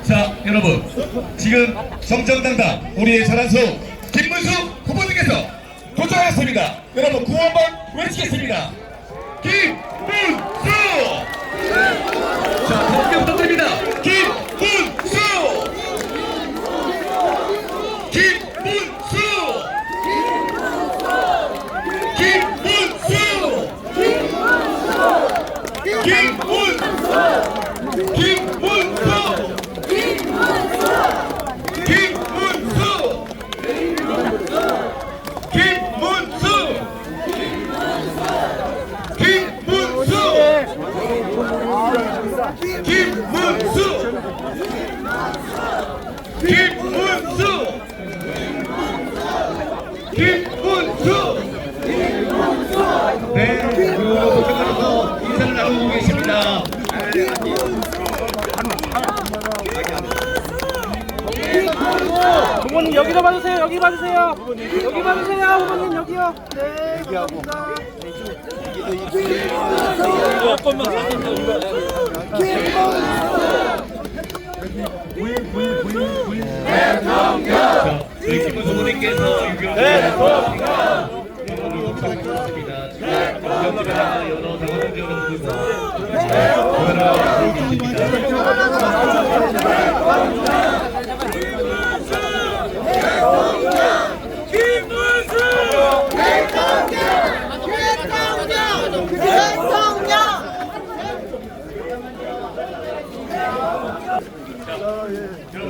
자, 여러분, 지금 정정당당 우리의 자랑스러운 김문수 후보님께서 도착하셨습니다. 여러분, 구호 한번 외치겠습니다. 김문수! 자, 함께 부탁드립니다. 김문수! 김문수! 김문수! 김문수! 김문수! 네, 그리고 인사를 나누고 계십니다. 부모님 여기로 봐주세요. 여기 봐주세요. 여기 봐주세요. 부모님 여기요. 네, 감사합니다. 자, 우리 김문수 후보님께서 유교를 여러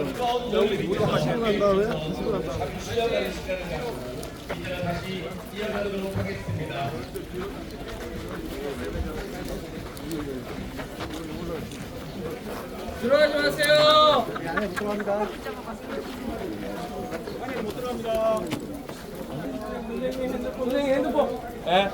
당원들 여러분들과 다시 이어가도록 하겠습니다. 들어가지 마세요. 안에 못 들어갑니다. 안에 못 들어갑니다. 선생님 핸드폰. 예.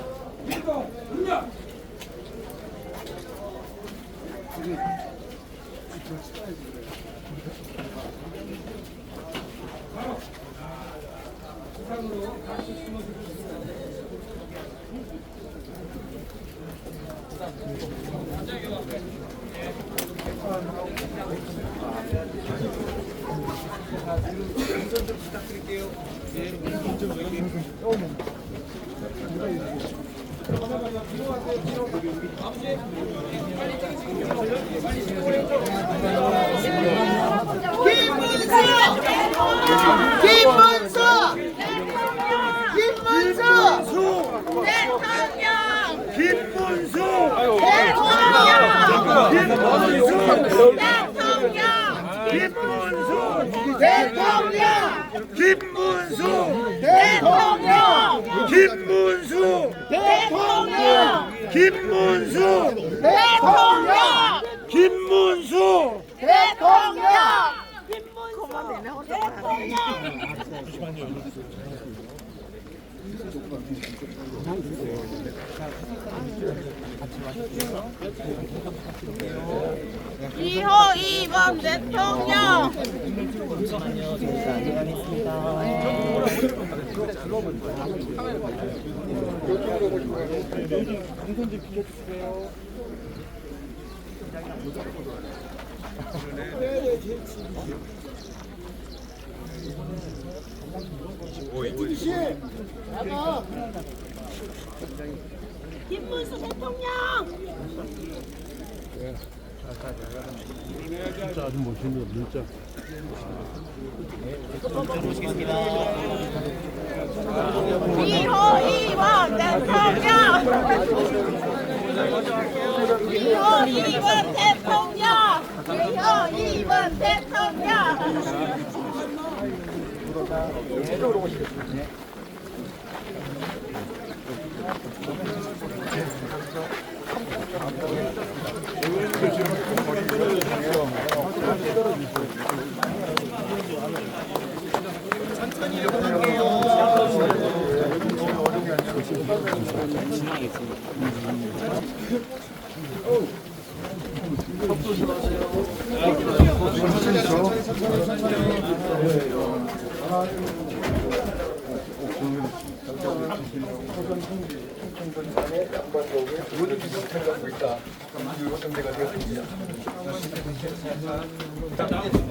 이호 2번 대통령. 김문수 대통령. 진짜 아주 멋있네요, 진짜. 이호 2번 대통령. 이호 2번 대통령. 이호 2번 대통령. 20분 만에 양반동에 모든 형태를 갖고 있다. 이 요정대가 되었습니다.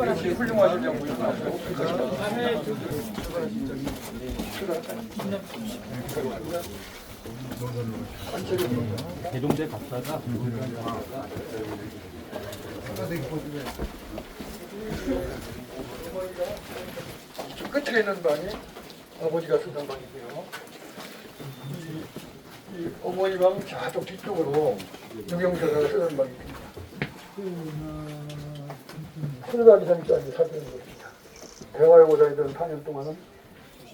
역시 훌륭하신 정부인 것으로 대동대 갔다가 이쪽 끝에 있는 방이 아버지가 쓰던 방이고요. 이 어머니 방 저쪽 뒤쪽으로 유경사가 쓰던 방입니다. 하루가 이상까지 살던 곳입니다. 대화여고 다니던 4년 동안은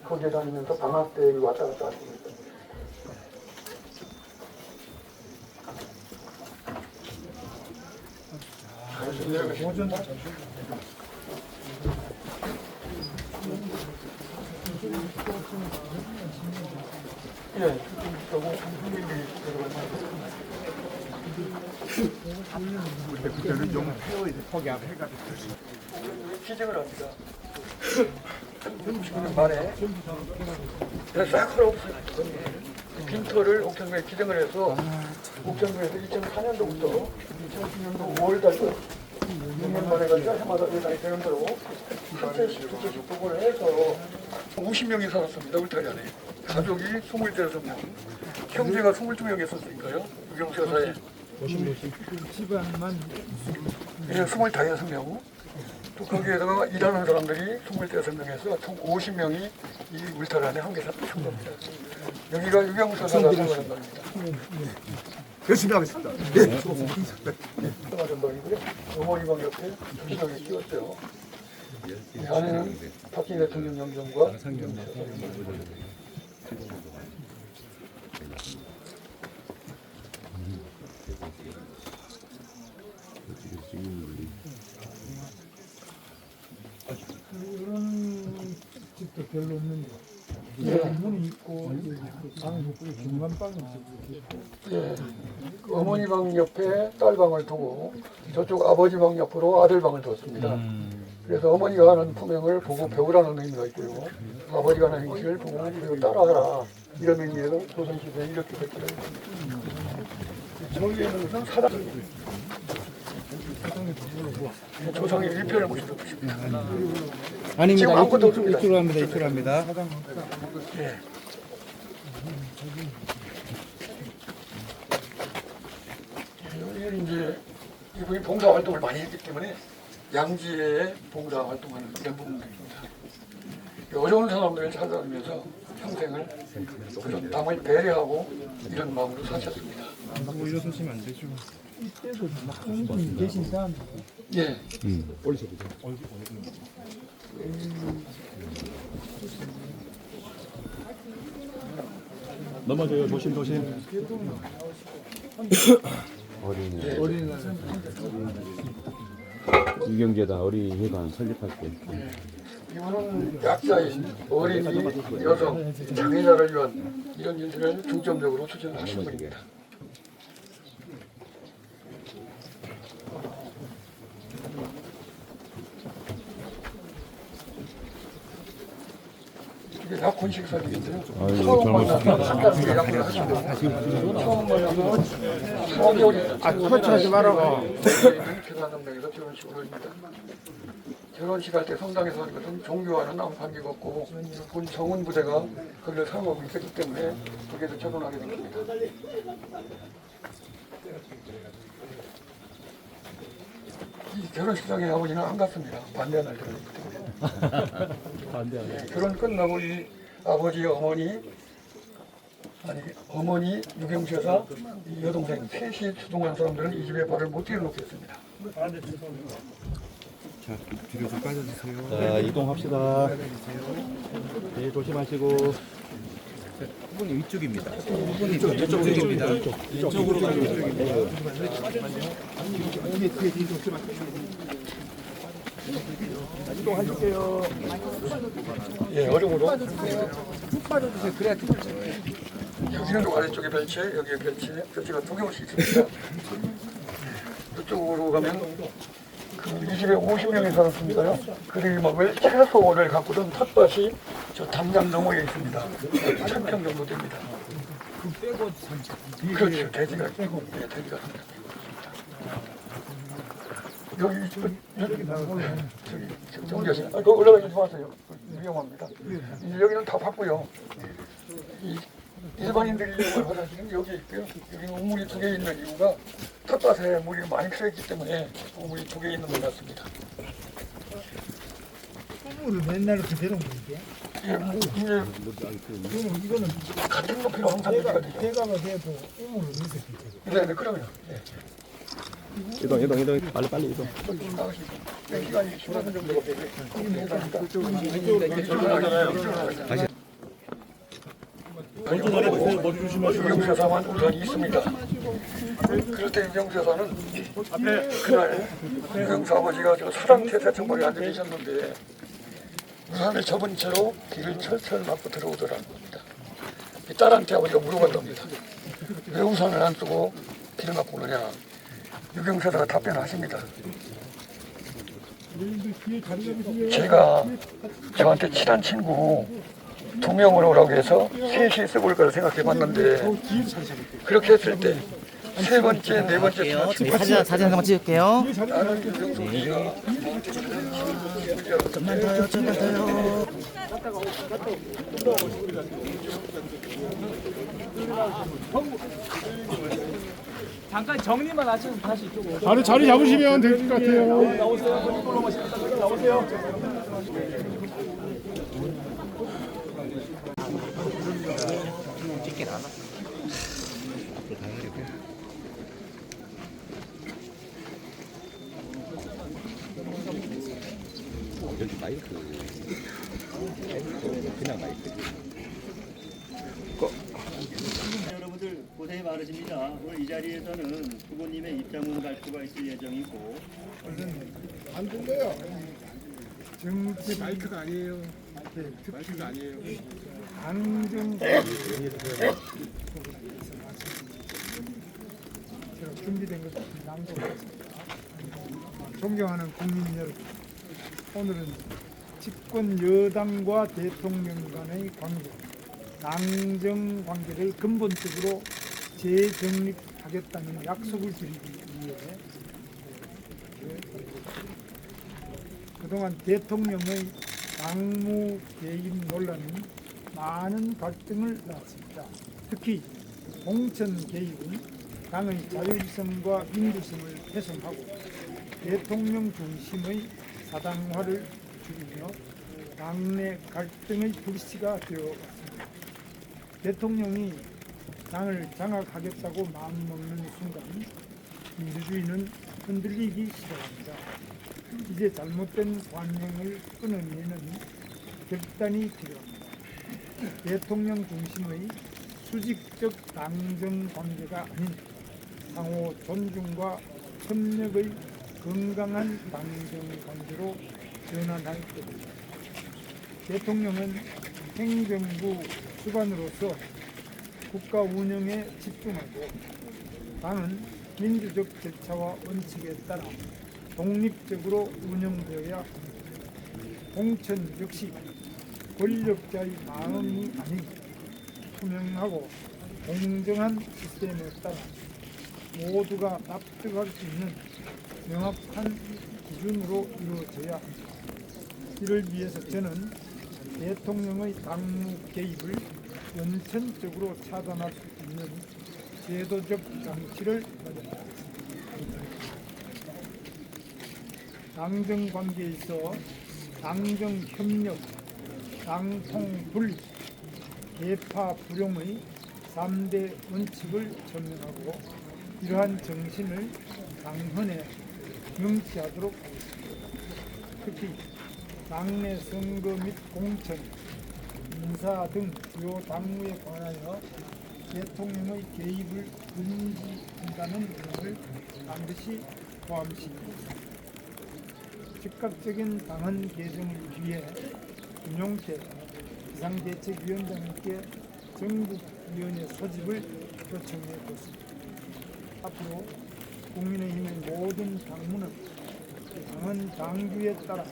거기에 다니면서 방학 때 왔다 갔다 하고 있습니다. 예, 저거 그때는 좀 포기해가 시작을 합니다. 19년 말에 싹 없어요. 빈터를 옥천구에 기증을 해서 옥천구에서 2004년도부터 2010년도 5월달까지 6년 만에 가지고 해마다 예산이 되는 대로 한 채씩 두 채씩 보고를 해서 50명이 살았습니다. 울타리 안에. 가족이 25명, 형제가 22명 있었으니까요. 유경수 여사에. 예, 25명. 또 거기에다가 일하는 사람들이 25명에서 총 50명이 이 울타리 안에 함께 산 겁니다. 여기가 유경수 여사가 생활한 방입니다. 열심히 하겠습니다. 생활한 방이고요. 어머니 방 옆에 주시장에 끼웠죠. 이 안에는 박근혜 대통령 영정과 유경수 여사. 이런 집도 별로 없는데 문이 있고 방이 있고 중간 방이 있고 예, 그 어머니 방 옆에 딸 방을 두고 저쪽 아버지 방 옆으로 아들 방을 뒀습니다. 그래서 어머니가 하는 품행을 보고 배우라는 의미가 있고요. 아버지가 하는 행실을 보고 그리고 따라하라 이런 의미에서 조선시대에 이렇게 됐기를 저기에는 것은 사당입니다. 조상의 일편을 모시는 것입니다. 아닙니다. 지금 아무것도 없습니다. 이쪽으로 합니다. 이쪽으로 합니다. 예. 이건 이제 이분이 봉사 활동을 많이 했기 때문에 양지에 봉사 활동하는 이런 부분들입니다. 어려운 사람들을 찾아다니면서 평생을 그런 남을 배려하고 이런 마음으로 사셨습니다. 뭐 일어서시면 안 되죠. 이때도 많은 분이 계신 사람 예. 넘어져요. 조심. 유경재단 어린이회관 설립할 때 이분은 약자인 어린이, 여성, 장애자를 위한 이런 일들을 중점적으로 추진하신 분입니다. 이게 다 건식사진인데요. 처음 만나서 한달에 약을 하시고 처음 만나서 4개월이 터치하지 말라고. 계산남당에서 결혼식을 올립니다. 결혼식 할 때 성당에서 하는 것은 종교와는 아무 관계가 없고 본 정은 부대가 거기를 사용하고 있기 때문에 거기에서 결혼하게 됩니다. 이 결혼식장에 아버지는 안 갔습니다. 반대하는 결혼이기 때문에. 결혼 끝나고 이 아버지, 어머니 유경수 여사, 이 여동생 셋이 주동한 사람들은 이 집에 발을 못 들여놓겠습니다. 자, 뒤로 좀 빠져주세요. 자, 이동합시다. 네, 조심하시고. 후보님 위쪽입니다. 후보님 이쪽입니다. 이쪽으로 가면 이쪽입니다. 이동하실게요. 예, 어려우로. 쭉 빠져주세요. 그래야 쭉 여기는 아래쪽에 벨체, 여기에 벨체, 벨체가 두 개씩 있습니다. 이쪽으로 가면 이 집에 50명이 살았습니다요. 그들이 먹을 채소를 갖고 던 텃밭이 저 담장 너머에 있습니다. 1000평 정도 됩니다. 그 빼고 산책. 그렇죠. 돼지가 빼고. 네, 돼지가 산다. 여기 정교시. 올라가지 마세요. 위험합니다. 이제 여기는 다 봤고요. 일반인들이 이용할 화장실은 여기 있고요. 여기는 우물이 2개 있는 이유가 텃밭에 물이 많이 필요했기 때문에 우물이 2개 있는 것 같습니다. 우물을 맨날 그대로 먹게. 예, 뭐 이제 이거는 같은 높이로 항상 유지가 되죠. 대가가 돼도 우물을 넣어서 괜찮아요. 네, 네, 그러면 네. 이동 빨리 이동. 나가시고 기간이 15분 정도가 되고요. 유경사사만 우선이 있습니다. 그럴 때 유경사사는 그날 유경사 아버지가 저 사랑태세 정벌에 앉아 계셨는데 우산을 접은 채로 길을 철철 맞고 들어오더라는 겁니다. 이 딸한테 아버지가 물어봤답니다. 왜 우산을 안 쓰고 길을 막고 오느냐. 유경사사가 답변하십니다. 제가 저한테 친한 친구 2명으로 오라고 해서 셋이 쓰고 올 거라 생각해 봤는데 그렇게 했을 때 3번째, 4번째 사진 한 번 찍을게요. 나는 유경수가 좀만 더요. 잠깐 정리만 하시면 다시 이쪽으로. 바로 자리 잡으시면 될 것 같아요. 나오세요. 이걸로 나오세요. 여기 마이크. 그냥 마이크. 여러분들 고생이 많으십니다. 오늘 이 자리에서는 후보님의 입장문 발표가 있을 예정이고 안 들려요. 정치 마이크가 아니에요. 마이크가 아니에요. 안정 제가 준비된 것을 낭독하겠습니다. 존경하는 국민 여러분, 오늘은 집권 여당과 대통령 간의 관계, 당정 관계를 근본적으로 재정립하겠다는 약속을 드리기 위해 그동안 대통령의 당무 개입 논란은 많은 갈등을 낳았습니다. 특히 공천 개입은 당의 자율성과 민주성을 훼손하고 대통령 중심의 사당화를 줄이며 당내 갈등의 불씨가 되어갔습니다. 대통령이 당을 장악하겠다고 마음먹는 순간 민주주의는 흔들리기 시작합니다. 이제 잘못된 관행을 끊어내는 결단이 필요합니다. 대통령 중심의 수직적 당정 관계가 아닌 상호 존중과 협력의 건강한 당정 관계로 전환할 것입니다. 대통령은 행정부 수반으로서 국가 운영에 집중하고 당은 민주적 절차와 원칙에 따라 독립적으로 운영되어야 합니다. 공천 역시 권력자의 마음이 아닌 투명하고 공정한 시스템에 따라 모두가 납득할 수 있는 명확한 기준으로 이루어져야 합니다. 이를 위해서 저는 대통령의 당무 개입을 원천적으로 차단할 수 있는 제도적 장치를 마련하겠습니다. 당정 관계에 있어 당정 협력, 당통 분리, 계파 불용의 3대 원칙을 천명하고 이러한 정신을 당헌에 명시하도록 하겠습니다. 특히 당내 선거 및 공천, 인사 등 주요 당무에 관하여 대통령의 개입을 금지한다는 내용을 반드시 포함시킵니다. 즉각적인 당헌 개정을 위해 김용태 비상대책위원장님께 전국위원회 소집을 요청해 뒀습니다. 앞으로 국민의힘의 모든 당무는 당헌 당규에 따라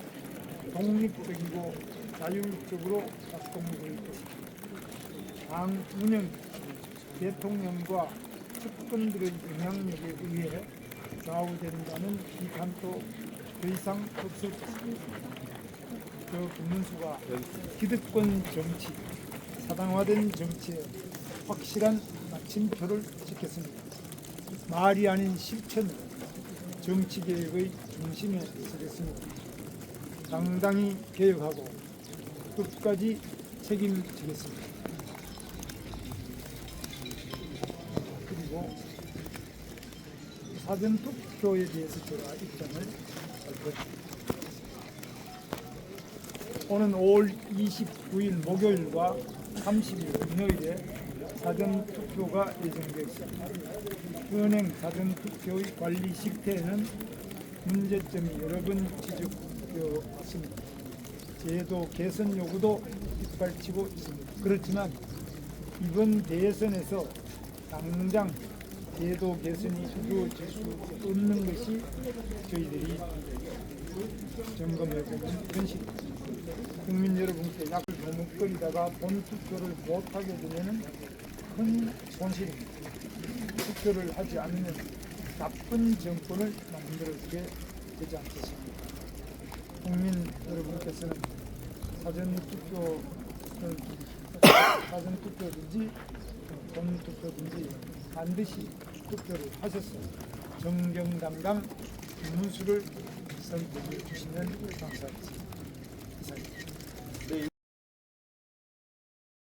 독립적이고 자율적으로 작동될 것입니다. 당 운영, 대통령과 측근들의 영향력에 의해 좌우된다는 비판도 더 이상 없을 것입니다. 김문수가 기득권 정치, 사당화된 정치에 확실한 마침표를 찍혔습니다. 말이 아닌 실천, 정치개혁의 중심에 서겠습니다. 당당히 개혁하고 끝까지 책임지겠습니다. 그리고 사전투표에 대해서 제가 입장을 발표합니다. 오는 5월 29일 목요일과 30일 금요일에 사전투표가 예정되어 있습니다. 현행 사전투표의 관리 실태에는 문제점이 여러 번 지적되어 왔습니다. 제도 개선 요구도 빗발치고 있습니다. 그렇지만 이번 대선에서 당장 제도 개선이 이루어질 수 없는 것이 저희들이 점검해보는 현실입니다. 국민 여러분께 약을 머뭇거리다가 본투표를 못하게 되면 큰 손실입니다. 투표를 하지 않는 나쁜 정권을 만들어주게 되지 않겠습니까? 국민 여러분께서는 사전투표든지 본투표든지 반드시 투표를 하셔서 정정당당 김문수를 선택해 주시면 감사하겠습니다. 이상입니다.